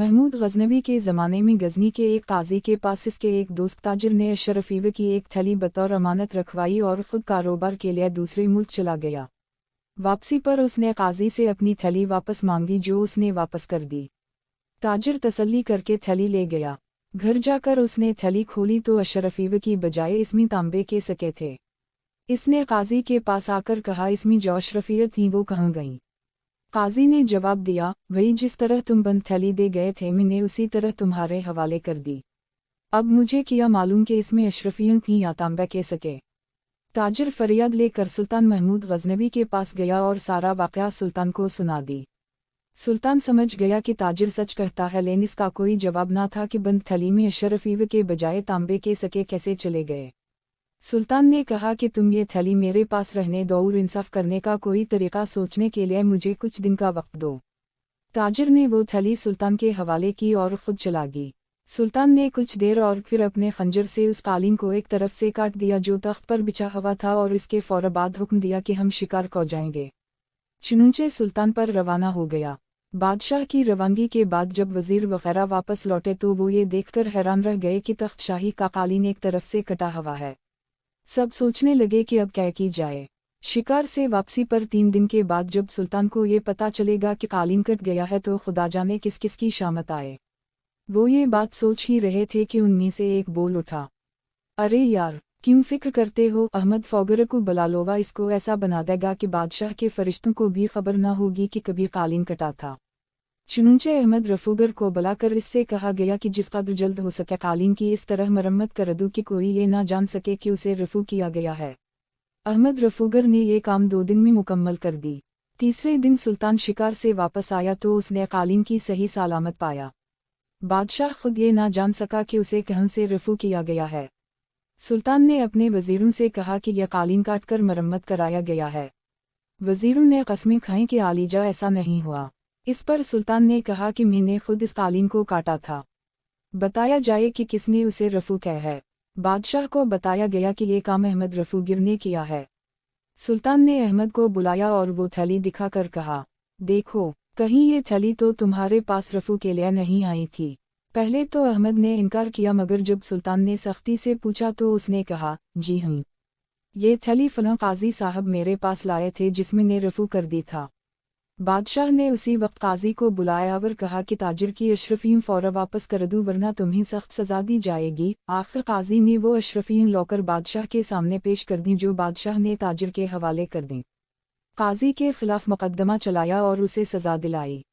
महमूद गजनवी के ज़माने में गजनी के एक काजी के पास इसके एक दोस्त ताजिर ने अशरफीवे की एक थैली बतौर अमानत रखवाई और ख़ुद कारोबार के लिए दूसरे मुल्क चला गया। वापसी पर उसने काजी से अपनी थैली वापस मांगी, जो उसने वापस कर दी। ताजिर तसल्ली करके थैली ले गया। घर जाकर उसने थैली खोली तो अशरफीवे की बजाय इसमें तांबे के सिक्के थे। इसने काजी के पास आकर कहा, इसमें जो अशरफियत थी वो कहाँ गई? काजी ने जवाब दिया, वही जिस तरह तुम बंद थैली दे गए थे, मैंने उसी तरह तुम्हारे हवाले कर दी। अब मुझे क्या मालूम कि इसमें अशरफियत थी या तांबे के सिक्के। ताजिर फरियाद लेकर सुल्तान महमूद गजनवी के पास गया और सारा वाक़या सुल्तान को सुना दी। सुल्तान समझ गया कि ताजिर सच कहता है, लेकिन इसका कोई जवाब ना था कि बंद थैली में अशरफीवे के बजाय तांबे के सिक्के कैसे चले गए। सुल्तान ने कहा कि तुम ये थैली मेरे पास रहने दो और इंसाफ करने का कोई तरीका सोचने के लिए मुझे कुछ दिन का वक्त दो। ताजिर ने वो थैली सुल्तान के हवाले की और खुद चला गई। सुल्तान ने कुछ देर और फिर अपने खंजर से उस कालीन को एक तरफ से काट दिया जो तख्त पर बिछा हुआ था और इसके फौरन बाद हुक्म दिया कि हम शिकार को जाएंगे। चुनूचे सुल्तान पर रवाना हो गया। बादशाह की रवानगी के बाद जब वजीर वगैरह वापस लौटे तो वो ये देखकर हैरान रह गए कि तख्त शाही का कालीन एक तरफ से कटा हुआ है। सब सोचने लगे कि अब क्या की जाए। शिकार से वापसी पर 3 दिन के बाद जब सुल्तान को ये पता चलेगा कि कालीन कट गया है तो खुदा जाने किस किस की शामत आए। वो ये बात सोच ही रहे थे कि उनमें से एक बोल उठा, अरे यार, क्यों फिक्र करते हो? अहमद फौगर को बुला लो, इसको ऐसा बना देगा कि बादशाह के फरिश्तों को भी खबर न होगी कि कभी कालीन कटा था। चुनूचे अहमद रफूगर को बुलाकर इससे कहा गया कि जिस कदर जल्द हो सके कालीन की इस तरह मरम्मत कर दूं कि कोई ये ना जान सके कि उसे रफू किया गया है। अहमद रफूगर ने ये काम 2 दिन में मुकम्मल कर दी। तीसरे दिन सुल्तान शिकार से वापस आया तो उसने कालीन की सही सलामत पाया। बादशाह खुद ये ना जान सका कि उसे कहाँ से रफू किया गया है। सुल्तान ने अपने वजीरों से कहा कि यह कालीन काट कर मरम्मत कराया गया है। वजीरों ने कस्में खाई कि आलीजा ऐसा नहीं हुआ। इस पर सुल्तान ने कहा कि मैंने खुद इस कालीन को काटा था, बताया जाए कि किसने उसे रफू किया है। बादशाह को बताया गया कि ये काम अहमद रफूगिर ने किया है। सुल्तान ने अहमद को बुलाया और वो थैली दिखाकर कहा, देखो, कहीं ये थैली तो तुम्हारे पास रफू के लिए नहीं आई थी। पहले तो अहमद ने इनकार किया, मगर जब सुल्तान ने सख्ती से पूछा तो उसने कहा, जी हाँ, ये थैली फलां काजी साहब मेरे पास लाए थे जिसमें ने रफू कर दी था। बादशाह ने उसी वक्त काजी को बुलाया और कहा कि ताजिर की अशरफियत फौरन वापस कर दूं वरना तुम्हें सख्त सजा दी जाएगी। आखिर काजी ने वो अशरफियत लौकर बादशाह के सामने पेश कर दी जो बादशाह ने ताजिर के हवाले कर दी। काजी के खिलाफ मुकदमा चलाया और उसे सजा दिलाई।